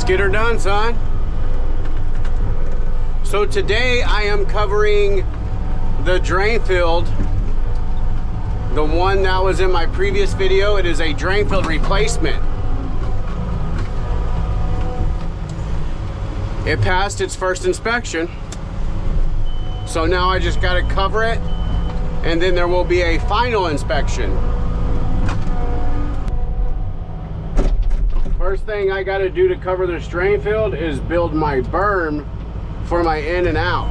get her done, son. So today I am covering the drain field, the one that was in my previous video. It is a drain field replacement. It passed its first inspection, so now I just got to cover it, and then there will be a final inspection. First thing I got to do to cover this drain field is build my berm for my in and out.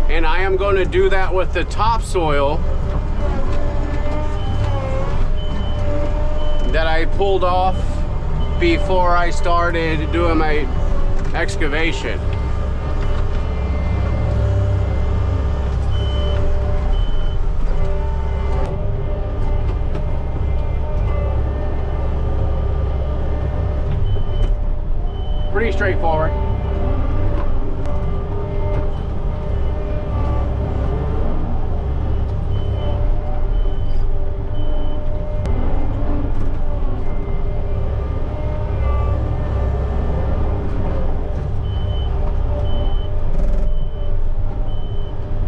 And I am going to do that with the topsoil that I pulled off before I started doing my excavation. Pretty straightforward.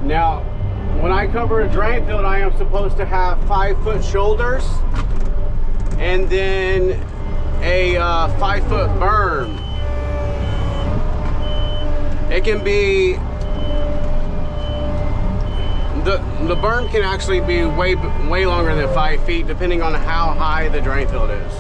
Now, when I cover a drain field, I am supposed to have 5-foot shoulders and then a 5-foot berm. It can be, the berm can actually be way longer than 5 feet, depending on how high the drain field is.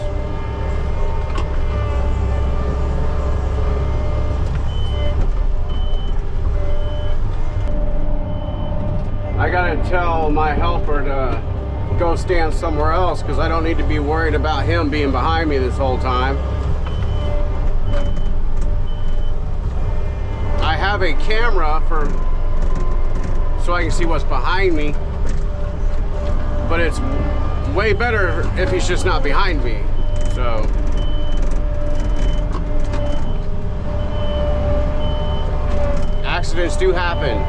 I gotta tell my helper to go stand somewhere else because I don't need to be worried about him being behind me this whole time. I have a camera so I can see what's behind me, but it's way better if he's just not behind me. So accidents do happen.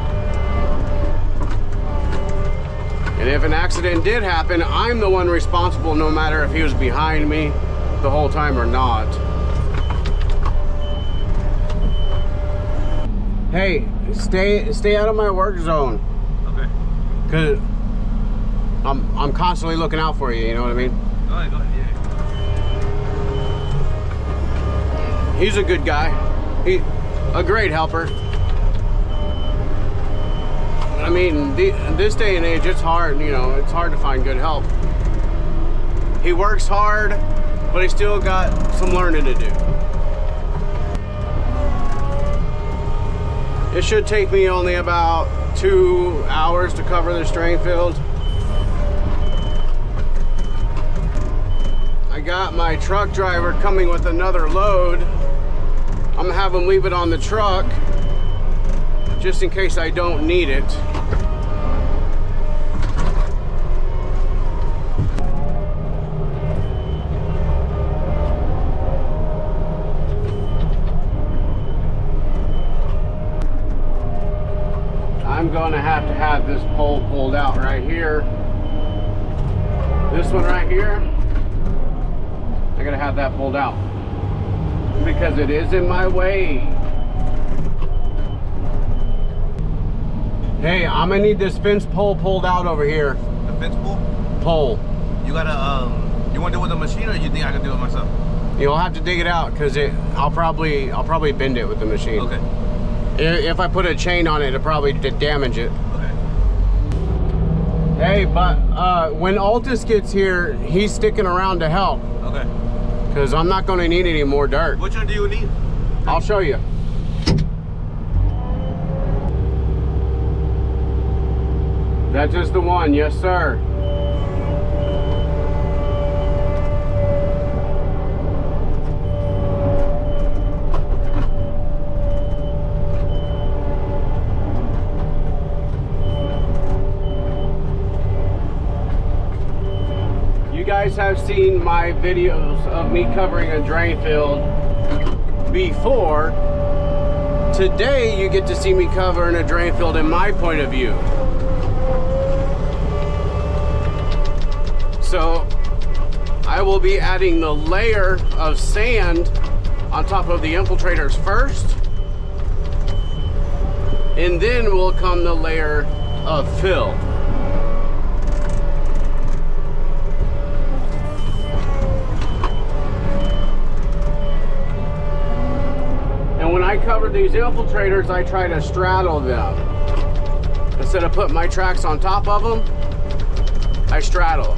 And if an accident did happen, I'm the one responsible, no matter if he was behind me the whole time or not. Hey, stay out of my work zone. Okay. Cause I'm constantly looking out for you. You know what I mean? Go ahead, yeah. He's a good guy. A great helper. I mean, this day and age, it's hard, you know, it's hard to find good help. He works hard, but he still got some learning to do. It should take me only about 2 hours to cover this drain field. I got my truck driver coming with another load. I'm gonna have him leave it on the truck just in case I don't need it. I'm gonna have to have this pole pulled out right here. This one right here, I gotta have that pulled out because it is in my way. Hey, I'm gonna need this fence pole pulled out over here. The fence pole? Pole. You gotta, you wanna do it with a machine, or you think I can do it myself? You'll have to dig it out because I'll probably bend it with the machine. Okay. If I put a chain on it, it'll probably damage it. Okay. Hey, but when Altus gets here, he's sticking around to help. Okay. Because I'm not gonna need any more dirt. Which one do you need? I'll show you. That is the one, yes sir. You guys have seen my videos of me covering a drain field before. Today you get to see me covering a drain field in my point of view. So I will be adding the layer of sand on top of the infiltrators first, and then will come the layer of fill. And when I cover these infiltrators, I try to straddle them. Instead of putting my tracks on top of them, I straddle.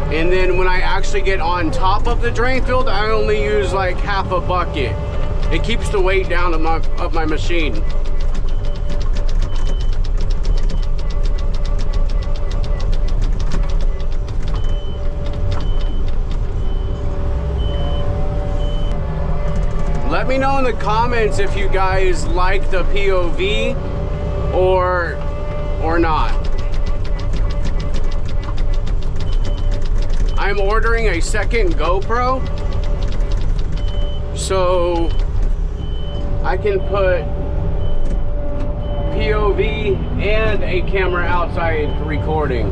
And then when I actually get on top of the drain field, I only use like half a bucket. It keeps the weight down of my machine. Let me know in the comments if you guys like the POV or not. I'm ordering a second GoPro so I can put POV and a camera outside recording.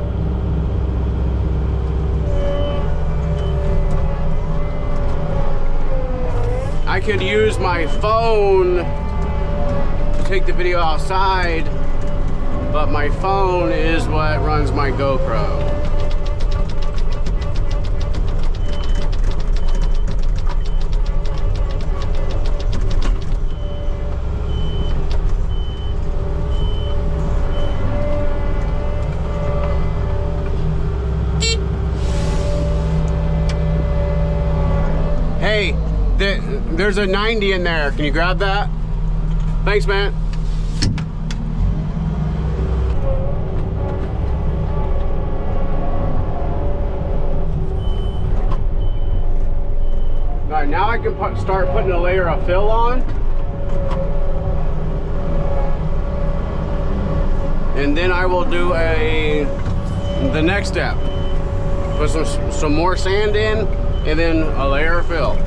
I could use my phone to take the video outside, but my phone is what runs my GoPro. Hey, there's a 90 in there. Can you grab that? Thanks, man. All right, now I can start putting a layer of fill on. And then I will do the next step. Put some more sand in, and then a layer of fill.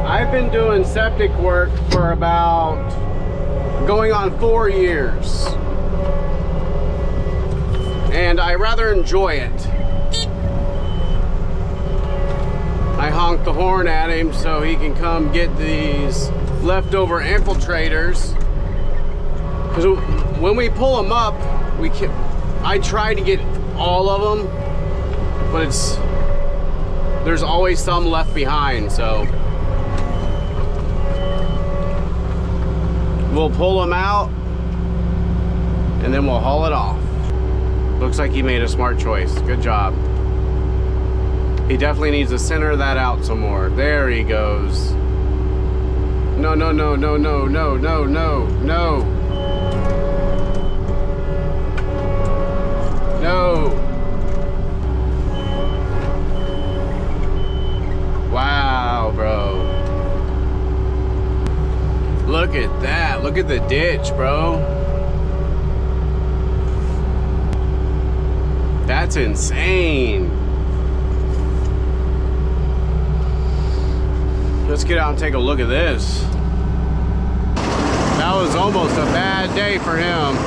I've been doing septic work for about going on 4 years, and I rather enjoy it. I honked the horn at him so he can come get these leftover infiltrators, because when we pull them up, I try to get all of them, but there's always some left behind, so we'll pull them out and then we'll haul it off. Looks like he made a smart choice. Good job. He definitely needs to center that out some more. There he goes. No, no, no, no, no, no, no, no, no. No. Wow, bro. Look at that. Look at the ditch, bro. That's insane. Let's get out and take a look at this. That was almost a bad day for him.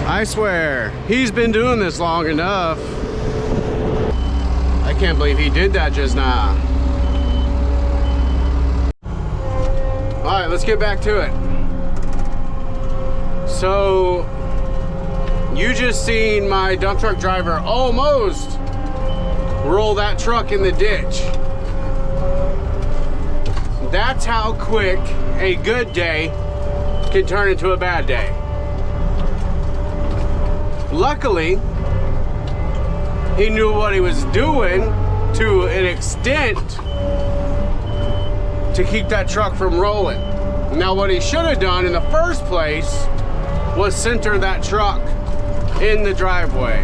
I swear, he's been doing this long enough. I can't believe he did that just now. All right, let's get back to it. So, you just seen my dump truck driver almost roll that truck in the ditch. That's how quick a good day can turn into a bad day. Luckily, he knew what he was doing to an extent to keep that truck from rolling. Now, what he should have done in the first place was center that truck in the driveway,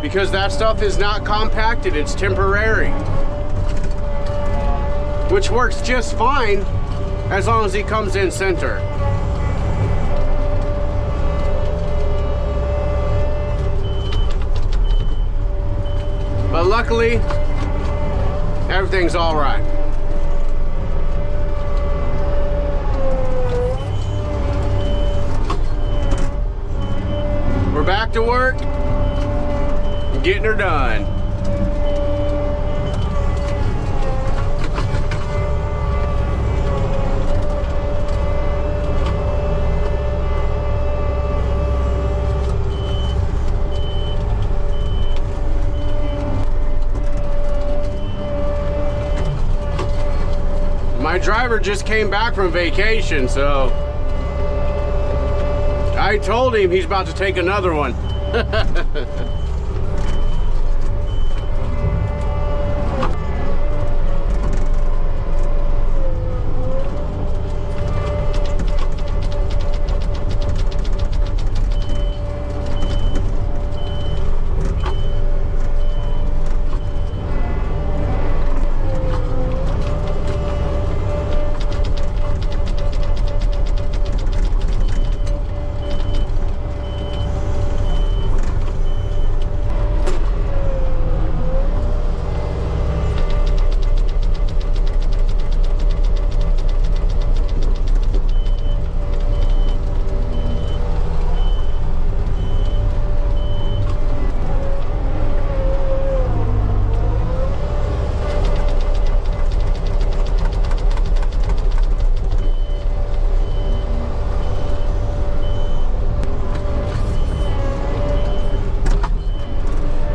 because that stuff is not compacted, it's temporary, which works just fine as long as he comes in center. But luckily, everything's all right. We're back to work, getting her done. My driver just came back from vacation, so I told him he's about to take another one.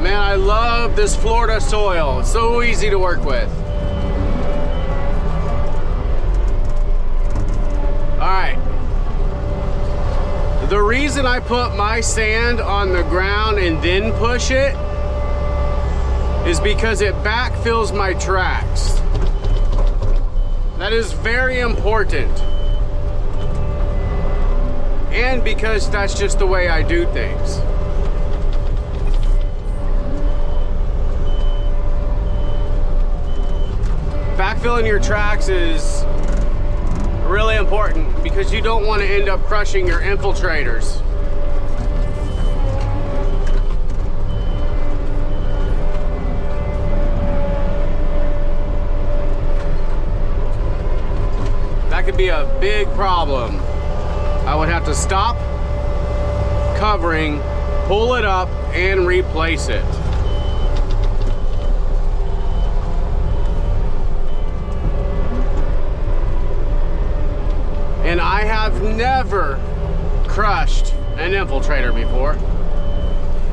I love this Florida soil. It's so easy to work with. All right. The reason I put my sand on the ground and then push it is because it backfills my tracks. That is very important. And because that's just the way I do things. Backfilling your tracks is really important because you don't want to end up crushing your infiltrators. That could be a big problem. I would have to stop covering, pull it up, and replace it. And I have never crushed an infiltrator before,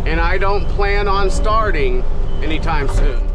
and I don't plan on starting anytime soon.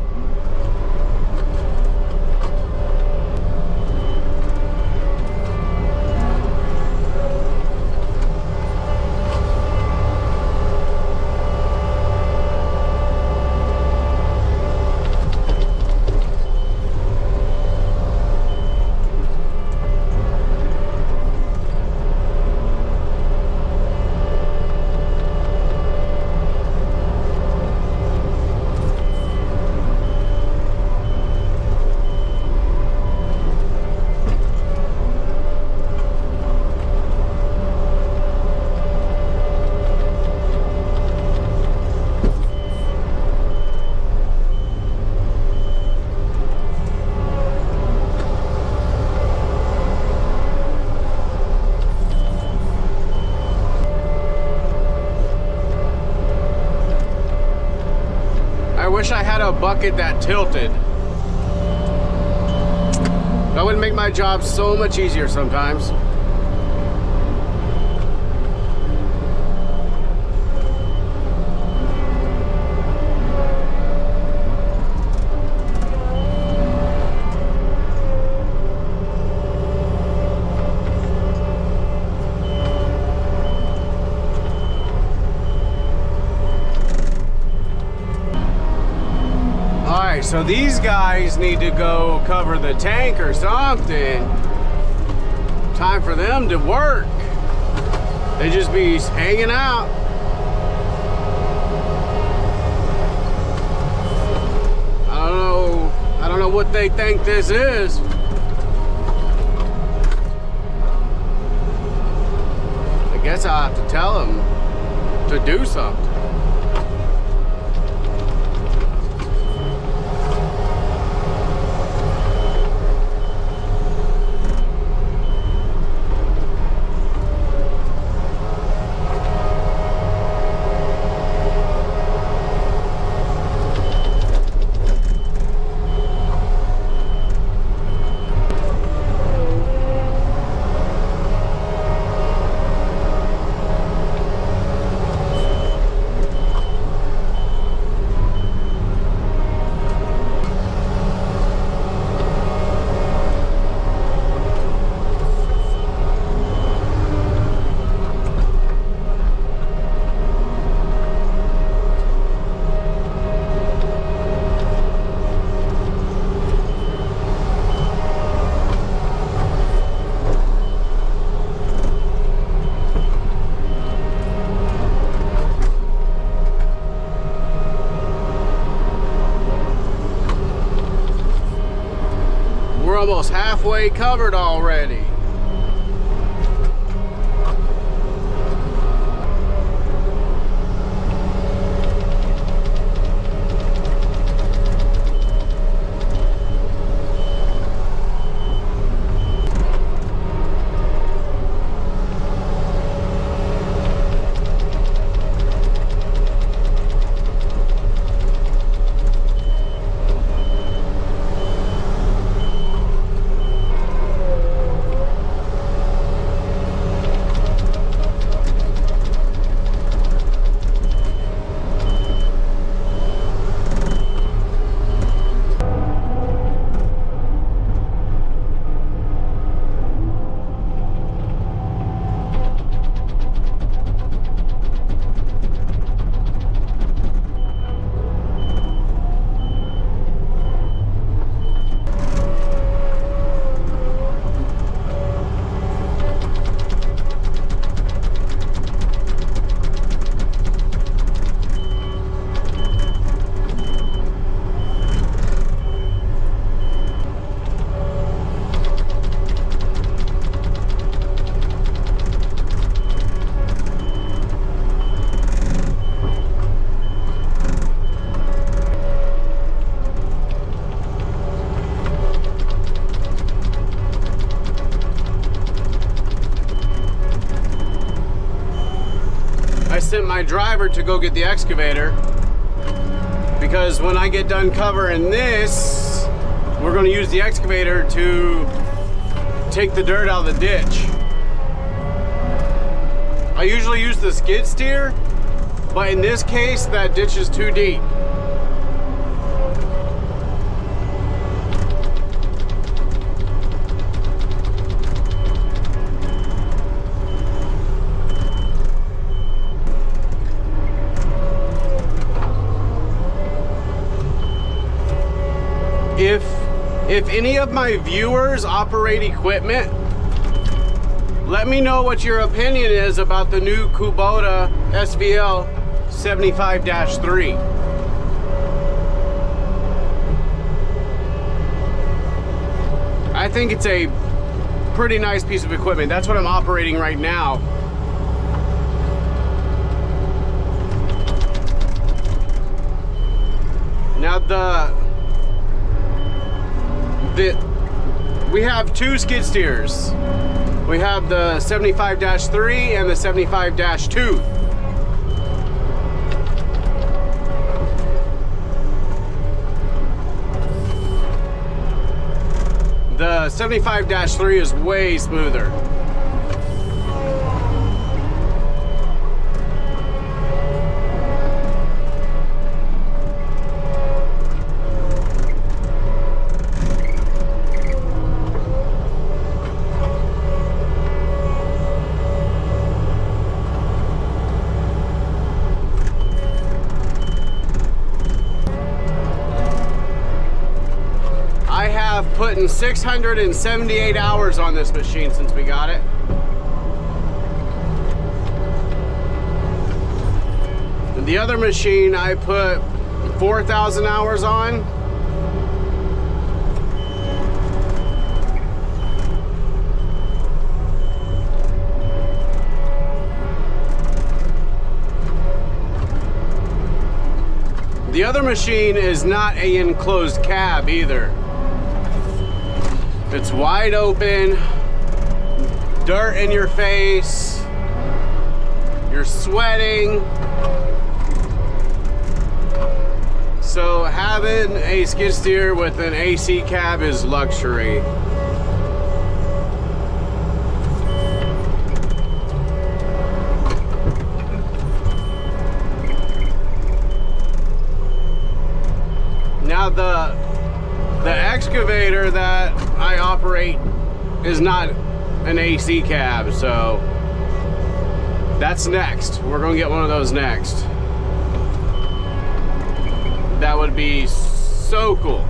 I wish I had a bucket that tilted. That would make my job so much easier sometimes. so these guys need to go cover the tank or something. Time for them to work. They just be hanging out. I don't know what they think this is. I guess I'll have to tell them to do something. Almost halfway covered already. I sent my driver to go get the excavator because when I get done covering this, we're going to use the excavator to take the dirt out of the ditch. I usually use the skid steer, but in this case, that ditch is too deep. If any of my viewers operate equipment, let me know what your opinion is about the new Kubota SVL 75-3. I think it's a pretty nice piece of equipment. That's what I'm operating right now. Now we have two skid steers. We have the 75-3 and the 75-2. The 75-3 is way smoother. putting 678 hours on this machine since we got it. The other machine I put 4,000 hours on. The other machine is not an enclosed cab either. It's wide open, dirt in your face, you're sweating. So having a skid steer with an AC cab is luxury. Now the excavator that I operate is not an AC cab, so that's next. We're gonna get one of those next. That would be so cool.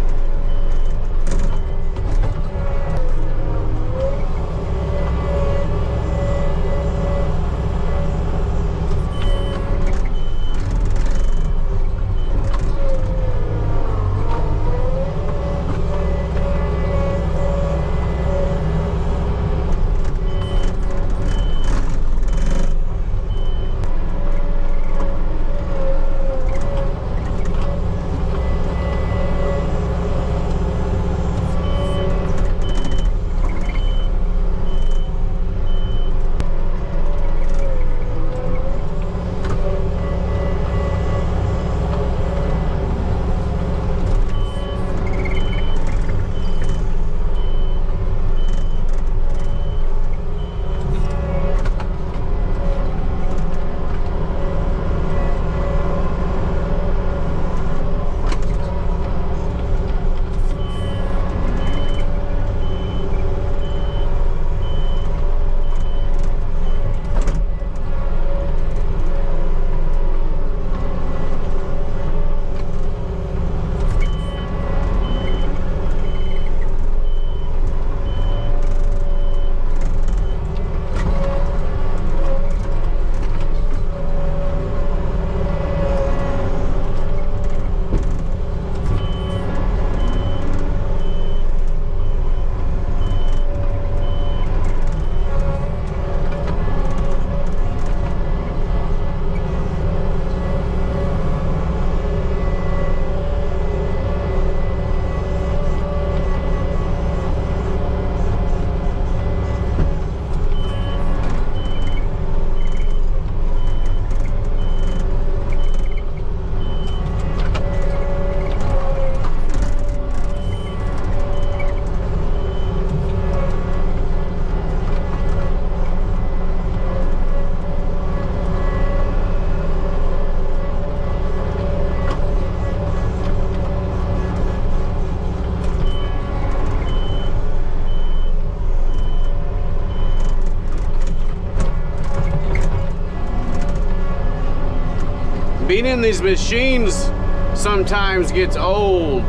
Being in these machines sometimes gets old.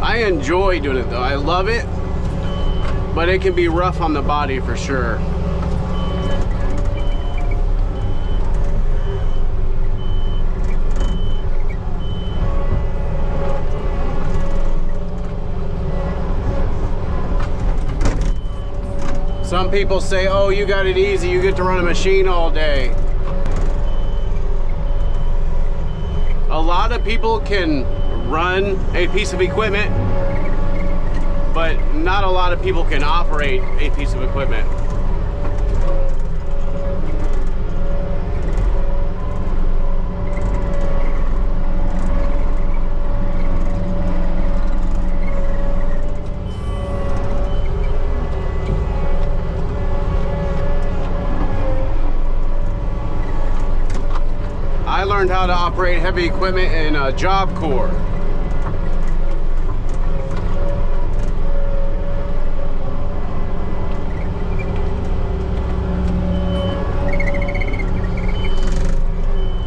I enjoy doing it though. I love it, but it can be rough on the body for sure. Some people say, oh, you got it easy, you get to run a machine all day. A lot of people can run a piece of equipment, but not a lot of people can operate a piece of equipment. I learned how to operate heavy equipment in a Job Corps.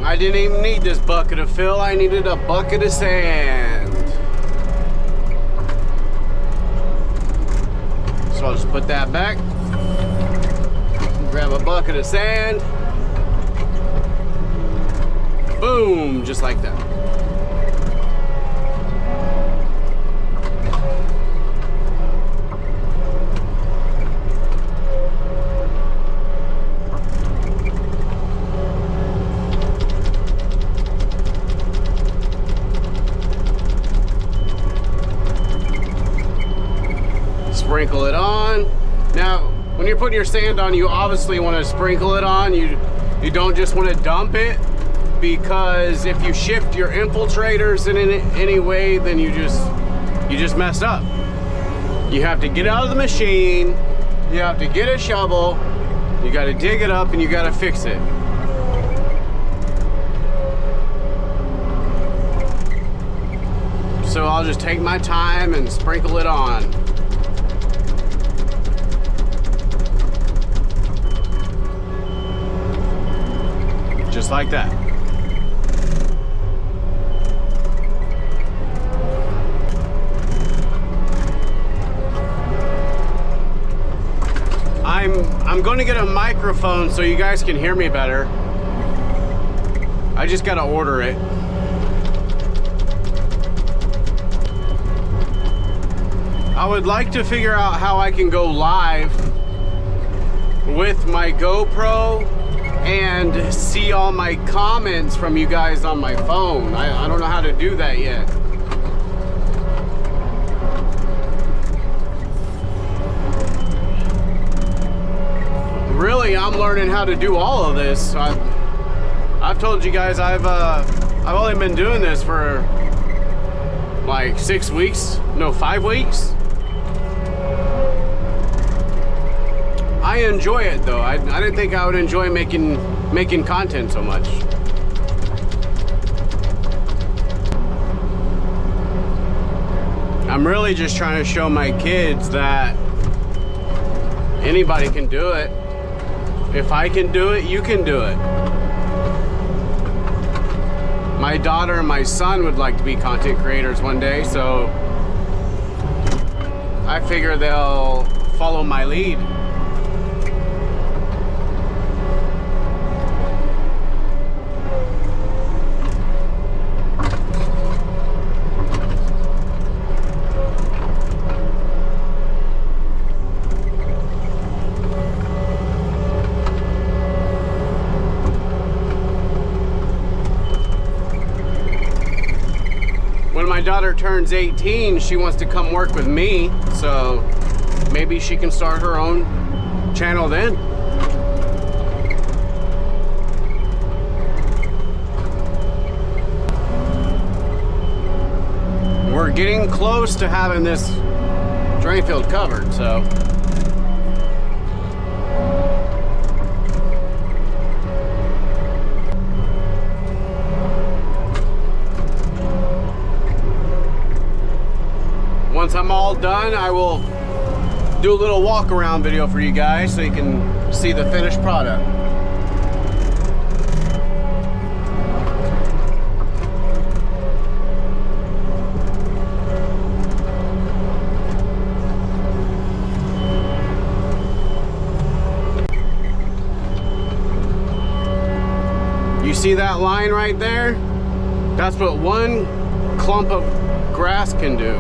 I didn't even need this bucket of fill, I needed a bucket of sand. I'll just put that back. Grab a bucket of sand. Boom, just like that. Sprinkle it on. Now, when you're putting your sand on, you obviously want to sprinkle it on. You don't just want to dump it, because if you shift your infiltrators in any way, then you just messed up. You have to get out of the machine, you have to get a shovel, you got to dig it up, and you got to fix it. So I'll just take my time and sprinkle it on. Just like that. I'm going to get a microphone so you guys can hear me better. I just got to order it. I would like to figure out how I can go live with my GoPro and see all my comments from you guys on my phone. I don't know how to do that yet. Really, I'm learning how to do all of this. I've told you guys I've only been doing this for like 6 weeks, no, 5 weeks. I enjoy it though. I didn't think I would enjoy making content so much. I'm really just trying to show my kids that anybody can do it. If I can do it, you can do it. My daughter and my son would like to be content creators one day, so I figure they'll follow my lead. When my daughter turns 18, she wants to come work with me, so maybe she can start her own channel then. We're getting close to having this drain field covered, so. Once I'm all done, I will do a little walk around video for you guys so you can see the finished product. You see that line right there? That's what one clump of grass can do.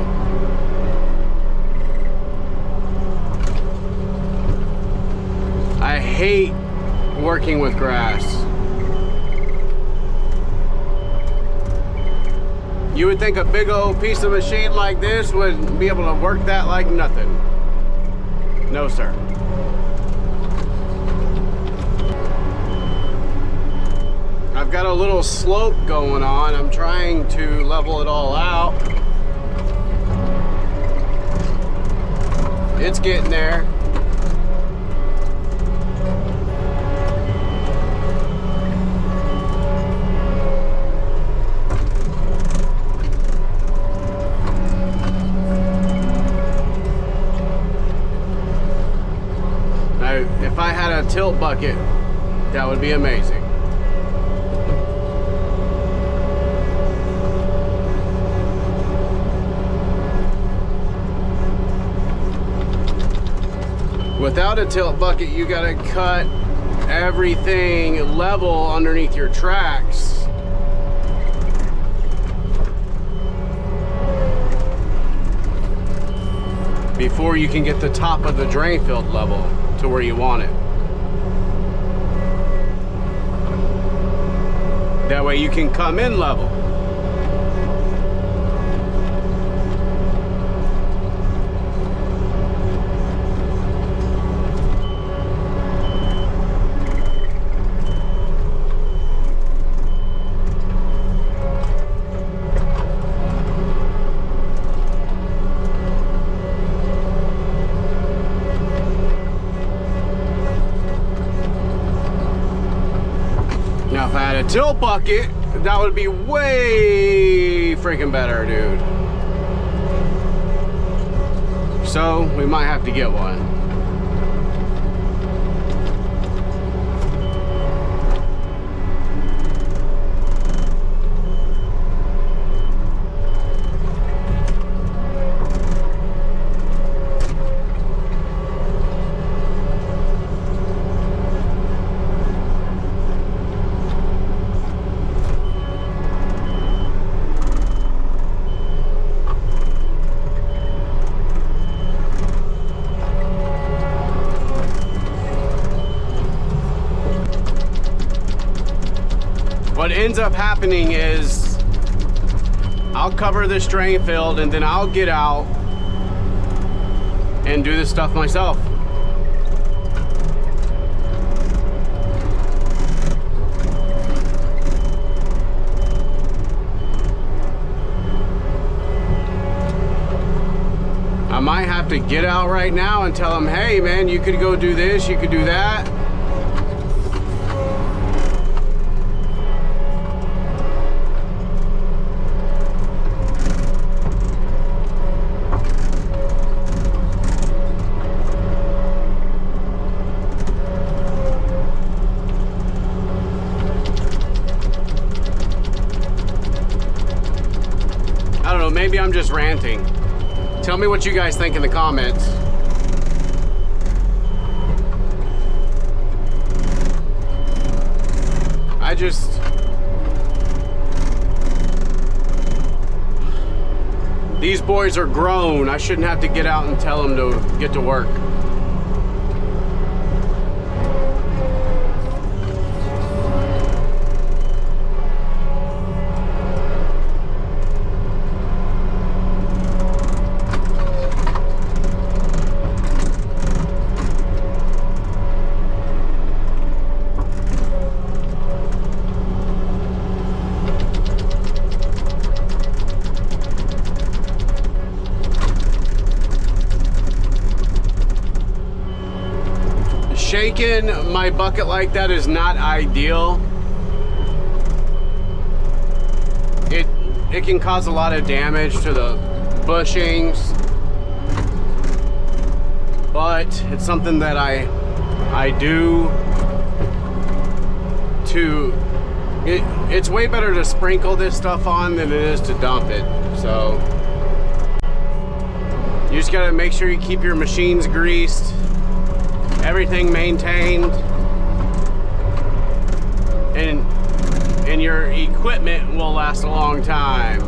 I hate working with grass. You would think a big old piece of machine like this would be able to work that like nothing. No, sir. I've got a little slope going on. I'm trying to level it all out. It's getting there. If I had a tilt bucket, that would be amazing. Without a tilt bucket, you gotta cut everything level underneath your tracks. Before you can get the top of the drain field level to where you want it. That way you can come in level. Now if I had a tilt bucket, that would be way freaking better, dude. So we might have to get one. What ends up happening is I'll cover this drain field and then I'll get out and do this stuff myself. I might have to get out right now and tell them, hey man, you could go do this, you could do that. I don't know, maybe I'm just ranting. Tell me what you guys think in the comments. These boys are grown. I shouldn't have to get out and tell them to get to work. Shaking my bucket like that is not ideal. It can cause a lot of damage to the bushings, but it's something that I do to it's way better to sprinkle this stuff on than it is to dump it. So you just gotta make sure you keep your machines greased, everything maintained, and your equipment will last a long time.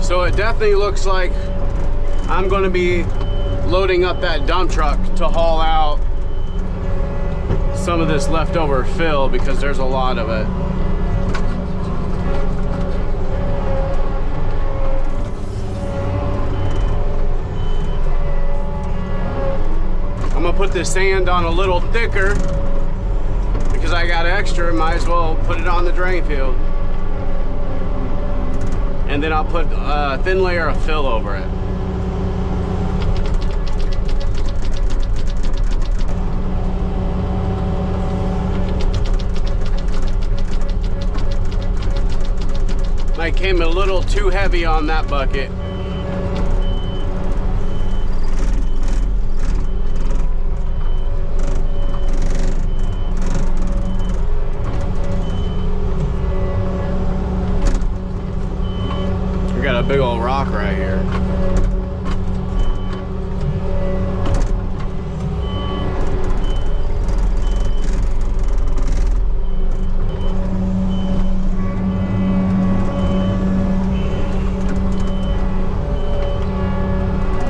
So it definitely looks like I'm going to be loading up that dump truck to haul out some of this leftover fill, because there's a lot of it. I'm gonna put this sand on a little thicker because I got extra, might as well put it on the drain field. And then I'll put a thin layer of fill over it. I came a little too heavy on that bucket. block right here.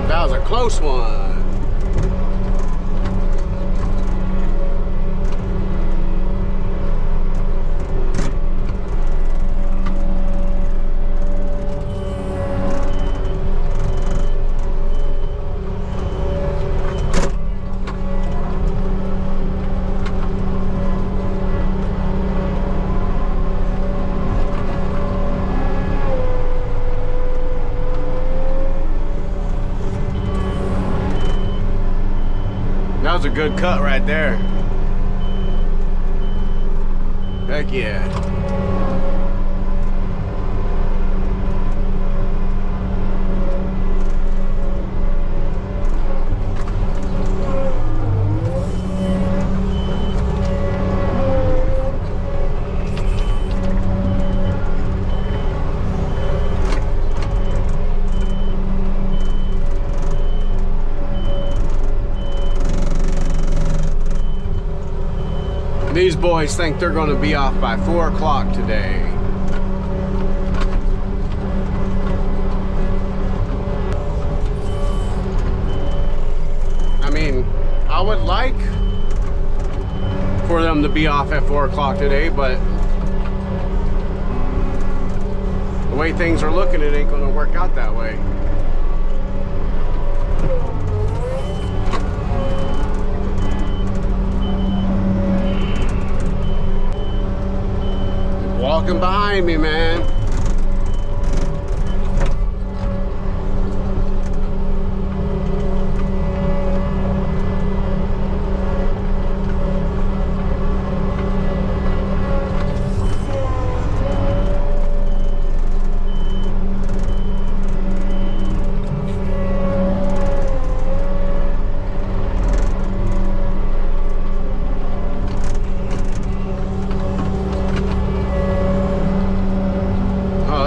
That was a close one. That was a good cut right there. Heck yeah. These boys think they're going to be off by 4 o'clock today. I mean, I would like for them to be off at 4 o'clock today, but the way things are looking, it ain't going to work out that way. Walking behind me, man.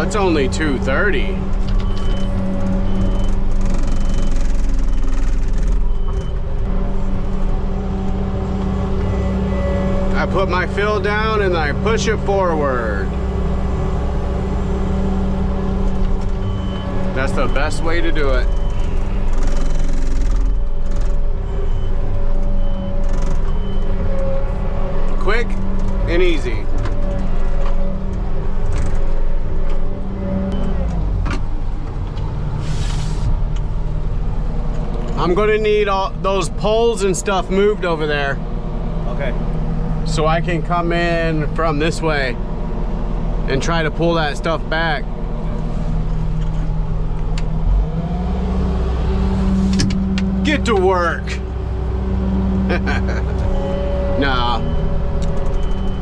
It's only 2:30. I put my fill down and I push it forward. That's the best way to do it. Quick and easy. I'm gonna need all those poles and stuff moved over there. Okay. So I can come in from this way and try to pull that stuff back. Get to work. Nah.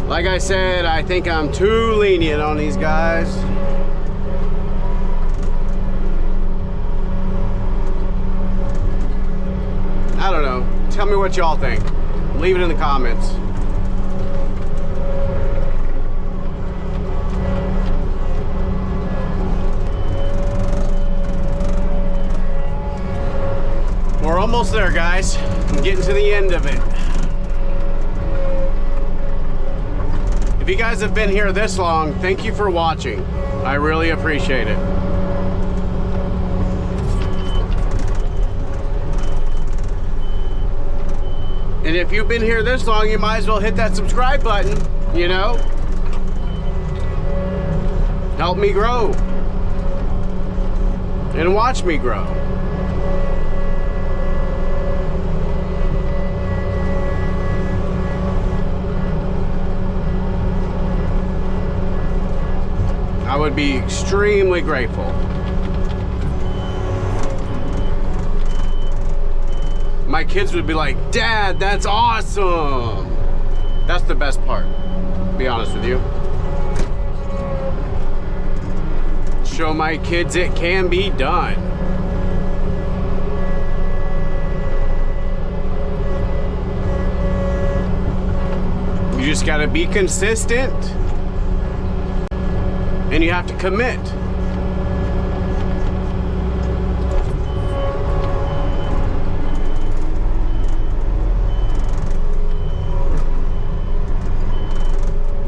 Like I said, I think I'm too lenient on these guys. I don't know. Tell me what y'all think. Leave it in the comments. We're almost there, guys. I'm getting to the end of it. If you guys have been here this long, thank you for watching. I really appreciate it. And if you've been here this long, you might as well hit that subscribe button, you know? Help me grow. And watch me grow. I would be extremely grateful. My kids would be like, Dad, that's awesome. That's the best part, to be honest with you. Show my kids it can be done. You just gotta be consistent. And you have to commit.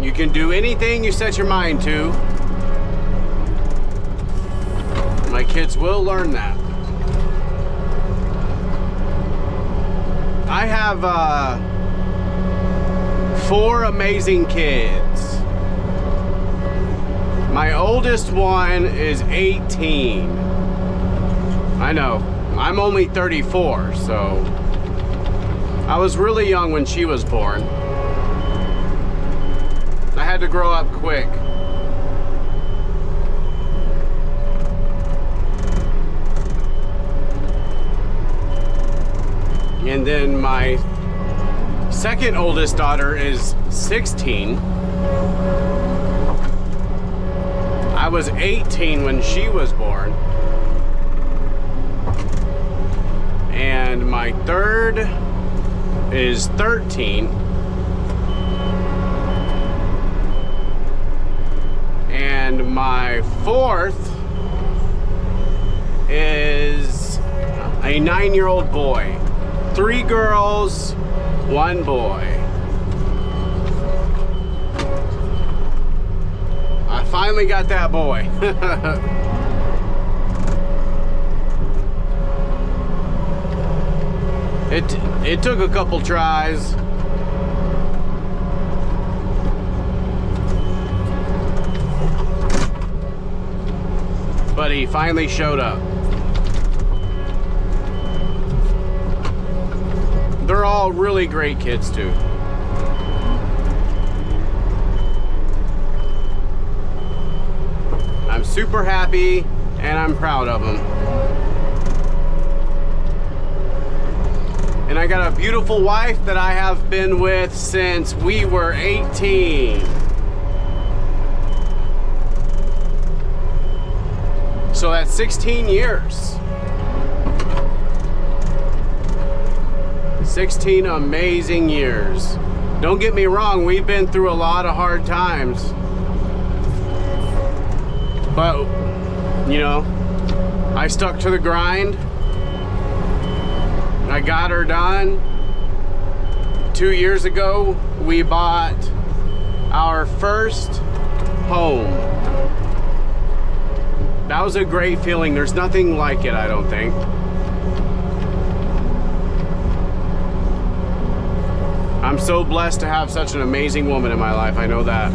You can do anything you set your mind to. My kids will learn that. I have 4 amazing kids. My oldest one is 18. I know, I'm only 34, so I was really young when she was born. I had to grow up quick. And then my second oldest daughter is 16. I was 18 when she was born. And my third is 13. And my fourth is a 9-year-old boy. 3 girls, 1 boy. I finally got that boy. It took a couple tries. But he finally showed up. They're all really great kids too. I'm super happy and I'm proud of them. And I got a beautiful wife that I have been with since we were 18. So that's 16 years. 16 amazing years. Don't get me wrong, we've been through a lot of hard times. But, you know, I stuck to the grind. I got her done. 2 years ago, we bought our first home. That was a great feeling. There's nothing like it, I don't think. I'm so blessed to have such an amazing woman in my life, I know that.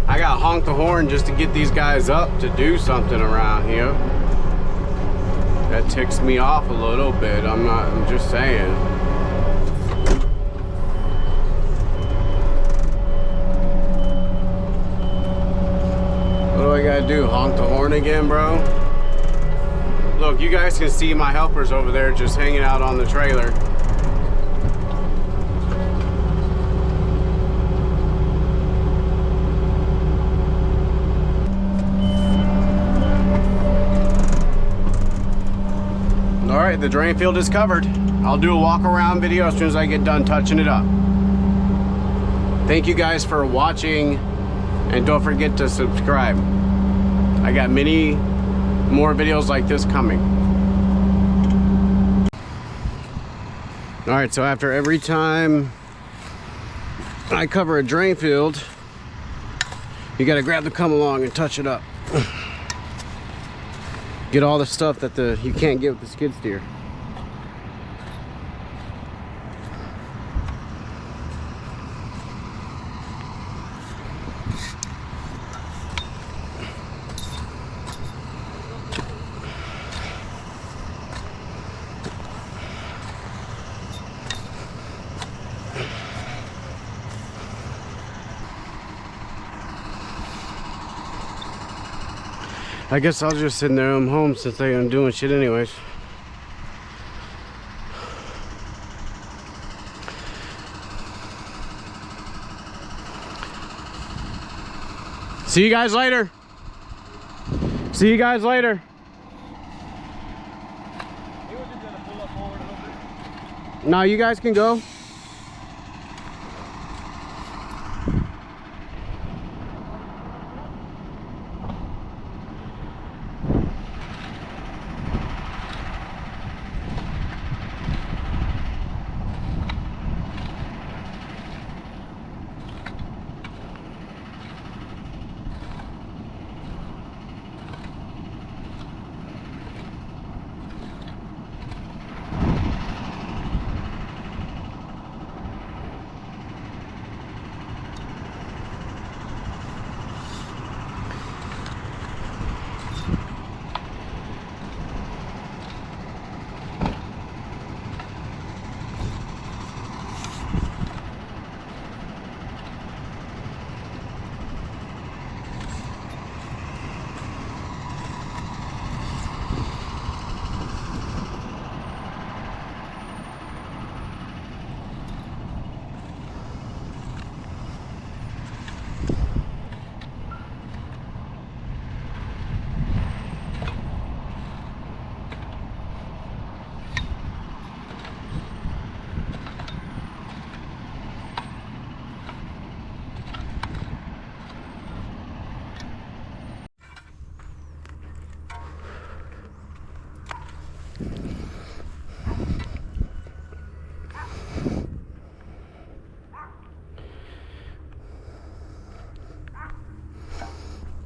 I got honk the horn just to get these guys up to do something around here. That ticks me off a little bit. I'm just saying. What do I gotta do? Honk the horn again, bro? Look, you guys can see my helpers over there just hanging out on the trailer. Alright, the drain field is covered. I'll do a walk around video as soon as I get done touching it up. Thank you guys for watching, and don't forget to subscribe. I got many more videos like this coming. Alright, so after every time I cover a drain field, you gotta grab the come along and touch it up. Get all the stuff that you can't get with the skid steer. I guess I'll just sit in there. I'm home since they ain't doing shit anyways. See you guys later. See you guys later. No, you guys can go.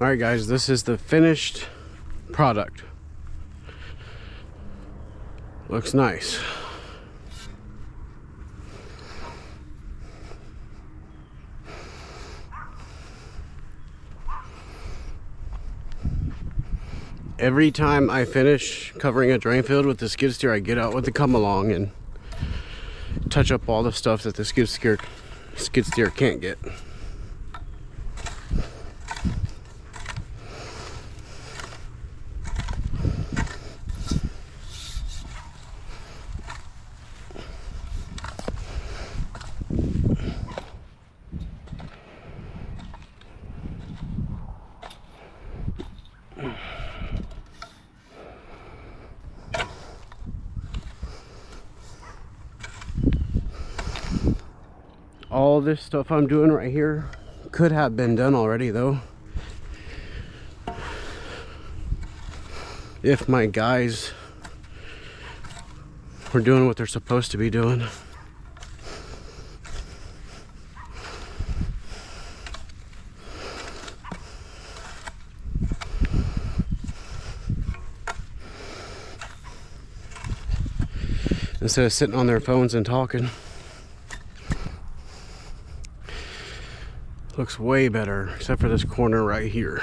All right, guys, this is the finished product. Looks nice. Every time I finish covering a drain field with the skid steer, I get out with the come along and touch up all the stuff that the skid steer can't get. All this stuff I'm doing right here could have been done already though, if my guys were doing what they're supposed to be doing. Instead of sitting on their phones and talking. Looks way better, except for this corner right here.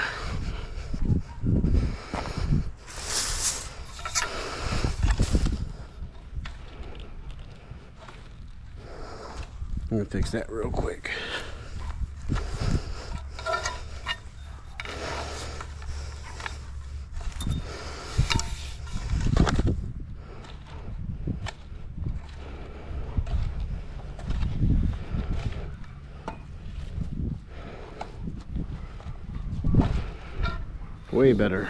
I'm gonna fix that real quick. Way better.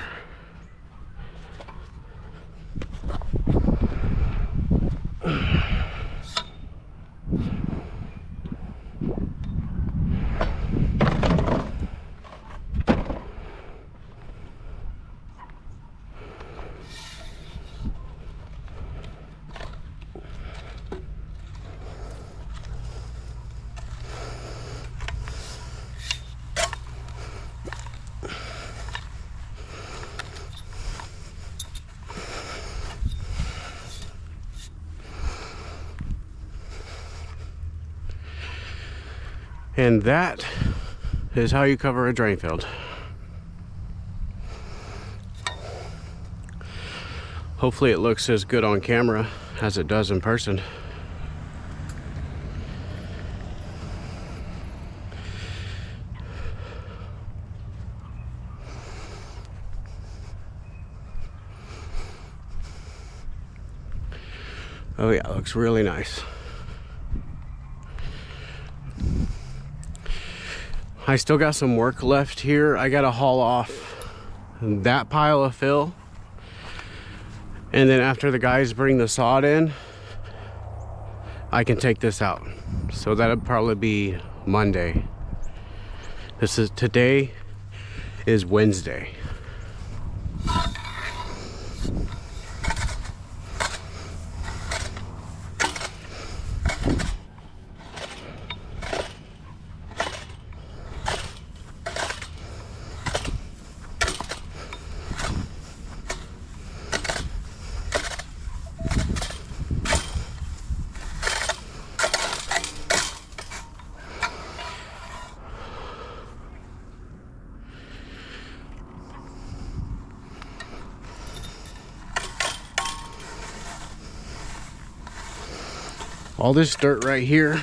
And that is how you cover a drain field. Hopefully it looks as good on camera as it does in person. Oh yeah, it looks really nice. I still got some work left here. I gotta haul off that pile of fill, and then after the guys bring the sod in, I can take this out. So that'll probably be Monday. Today is Wednesday. All this dirt right here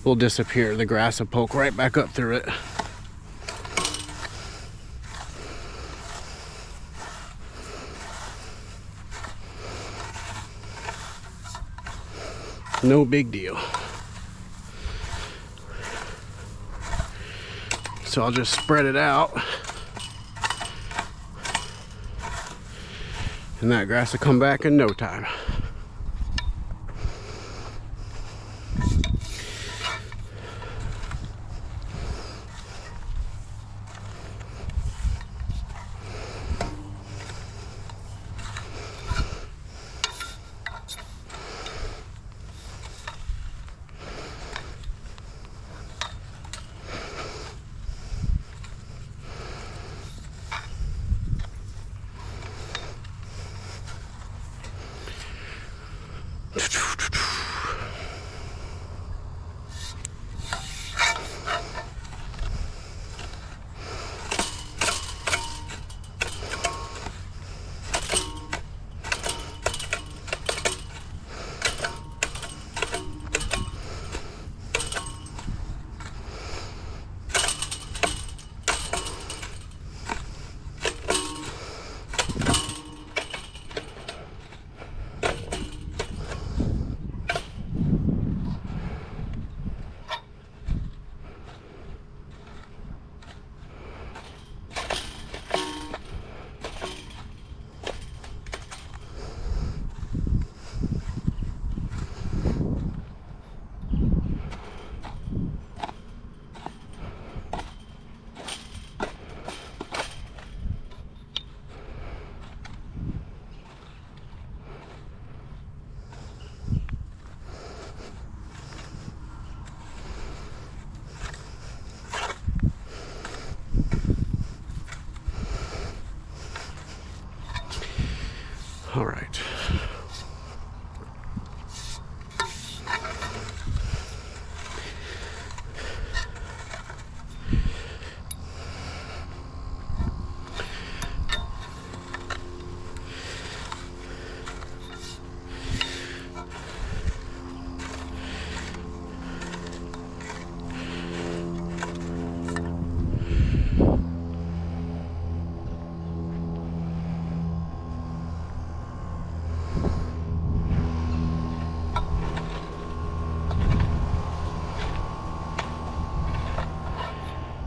will disappear. The grass will poke right back up through it. No big deal. So I'll just spread it out, and that grass will come back in no time.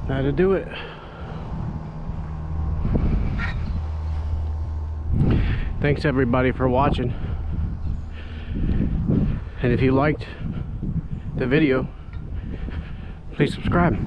How to do it. Thanks everybody for watching. And if you liked the video, please subscribe.